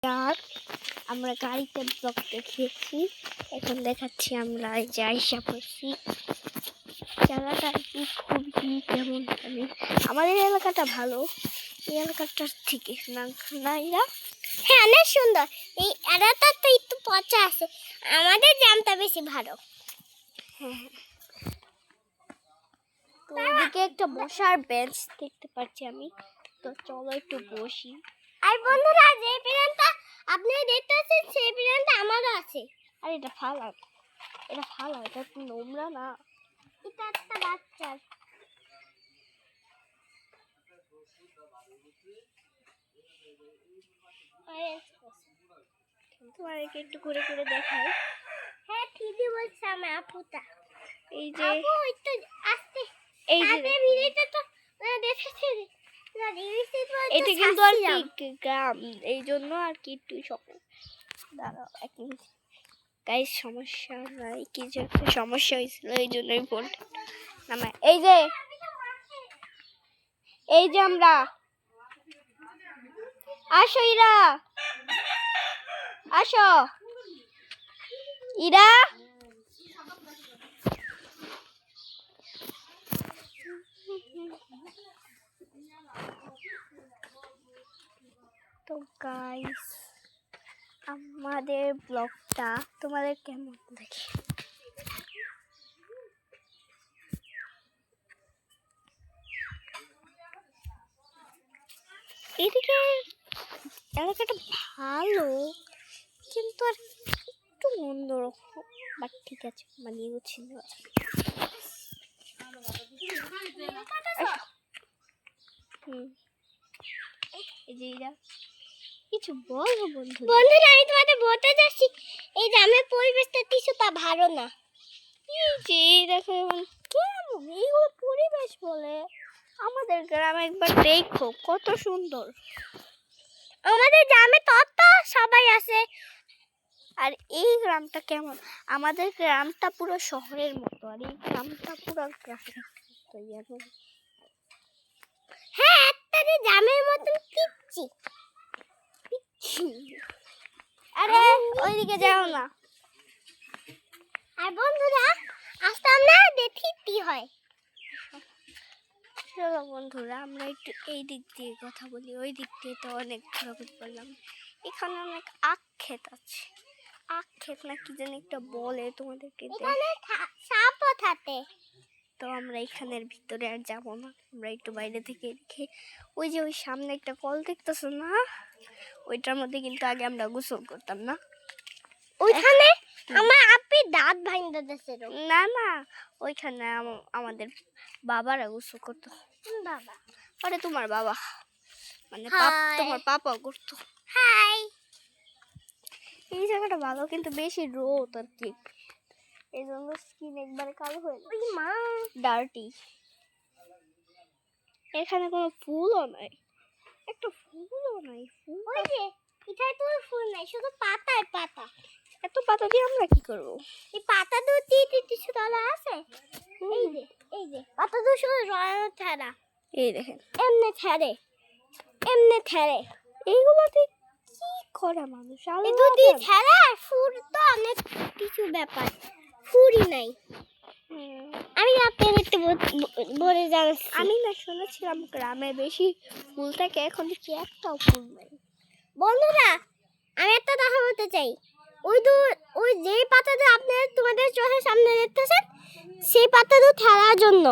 আর আমরা গাড়িতে ব্লগ দেখিয়েছি, এখন দেখাচ্ছি আমরা এই যে আইসা পড়ছি। জায়গাটা কি খুবই কেমন জানি, আমাদের এলাকাটা ভালো, এই এলাকাটার থেকে না এরা হ্যাঁ অনেক সুন্দর। এই এলাকাটা তো একটু পচা আছে, আমাদের গ্রামটা বেশি ভালো। হ্যাঁ, তো ওদিকে একটা বসার বেঞ্চ দেখতে পাচ্ছি আমি, তো চলো একটু বসি। আর বন্ধুরা, যে প্লেনটা আপনি দেখতে পাচ্ছেন সেই প্লেনটা আমারও আছে। আর এটা ফালা, এটা তো নোংরা না, এটা একটা বাচ্চার। তোমাদেরকে একটু ঘুরে ঘুরে দেখাই। হ্যাঁ ঠিকই বলছে আমার আপুটা। এই যে আপু একটু আস্তে, এই যে ভিডিওটা তো দেখেছি, এটা কিন্তু আর কি গ্রাম, এই জন্য আর কি একটু দাঁড়াও এক মিনিট গাইস, সমস্যা নাই, কিছু একটা সমস্যা হয়েছিল এই জন্যই ফোনটা নামা। এই যে আমরা আসো, ইরা আসো, ইরা তো গাইস, আমাদের ব্লগটা তোমাদের কেমন লাগে? এদিকে এলাকাটা ভালো, কিন্তু আর একটু অন্যরকম, বাট ঠিক আছে, মানিয়ে গুছিয়ে নেওয়া যাবে। এই যে এরা কিছু বলো বন্ধুরা, আমি তোমাদের বলতে যাচ্ছি এই গ্রামের পরিবেশটা কিছুটা ভালো না। এই যে দেখো কেমন এইগুলো পরিবেশ বলে, আমাদের গ্রামে একবার দেখো কত সুন্দর। আমাদের গ্রামে তত সবাই আছে, আর এই গ্রামটা কেমন, আমাদের গ্রামটা পুরো শহরের মতো, আর এই গ্রামটা পুরো গ্রামের মতো। হ্যাঁ একটা গ্রামের মতন পিচ্ছি। আরে ওইদিকে যাও না। আর বন্ধুরা, আজকে আমরা দেখি কি হয়। চলো বন্ধুরা, আমরা একটু এই দিক দিয়ে কথা বলি, ওই দিক দিয়ে তো অনেক ঘোরাঘুরি করলাম। এখানে অনেক আখ ক্ষেত আছে, আখ ক্ষেত না কি জানি একটা বলে তোমাদেরকে, এখানে সাপও থাকে। তো আমরা এখানের ভিতরে আর যাবো না, আমরা একটু বাইরে থেকে দেখে। ওই যে ওই সামনে একটা কল দেখতেছো না, ওইটার মধ্যে কিন্তু আগে আমরা গোসল করতাম না, ওইখানে আমার আপি দাঁত ভাঙতে দিয়েছিল। না না, ওইখানে আমাদের বাবারা গোসল করতো। বাবা আরে তোমার বাবা মানে তোমার পাপা করতো। হাই, এই জায়গাটা ভালো, কিন্তু বেশি রোদ আর কি, এই জন্য স্কিন একবারে কালো হয়ে যায়, মা ডার্টি। এখানে কোনো ফুলও নাই, একটা ফুলও নাই। ওই যে এটাই তো ফুল নাই, শুধু পাতায় পাতা। এত পাতা দিয়ে আমরা কি করব? এই পাতা দুটি কিছু তলা আছে। এই যে পাতা দুটো শুধু রঙের ছাড়া, এই দেখেন এমনি ছাড়ে। এইগুলোতে কি করে মানুষ? এই দুটি ছাড়া ফুল তো অনেক কিছু ব্যাপার, ফুলই নাই। আমি আপনাদের একটু বলে জানাচ্ছি, আমি না শুনেছিলাম গ্রামে বেশি ফুল থাকে, এখন দেখি একটাও ফুল নাই। বন্ধুরা আমি একটা কথা বলতে চাই, ওই যে পাতাটা আপনারা তোমাদের চোখের সামনে দেখতেছেন, সেই পাতাটা খেলার জন্য,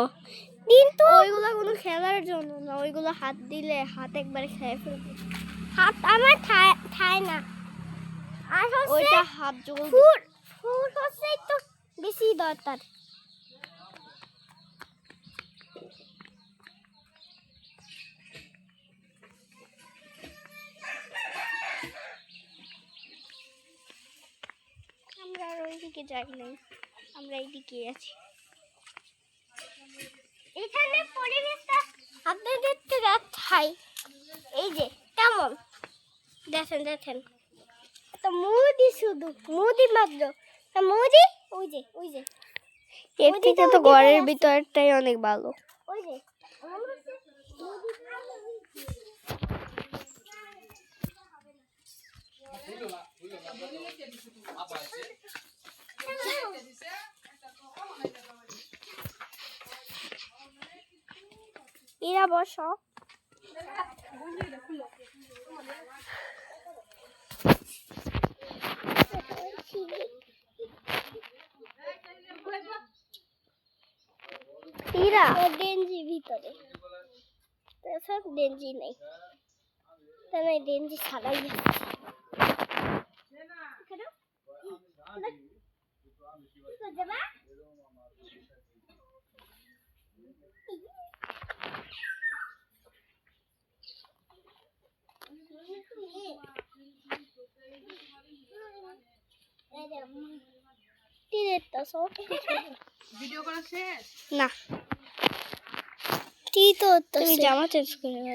কিন্তু ওইগুলো কোনো খেলার জন্য না, ওইগুলো হাত দিলে হাত একবারে খেয়ে ফেলবে। হাত আমার খায় না। আর ওইটা হাত জল ফুল হচ্ছে একটু বেশি দরকার। আমরা আর ওইদিকে যাই নাই, আমরা এইদিকে আছি। এখানে পরিবেশটা আপনাদের তো দেখাই, এই যে কেমন দেখেন তো মুদি, শুধু মুদি মাত্র মুদি। ওই যে এর থেকে তো ঘরের ভিতরটাই অনেক ভালো। ওই যে ভাইয়া বসো। ইরা ডেঞ্জি ভিতরে সব ডেঞ্জি নেই তাহলে ডেঞ্জি ছাড়াই না কি তো তুমি জামা চেঞ্জ করে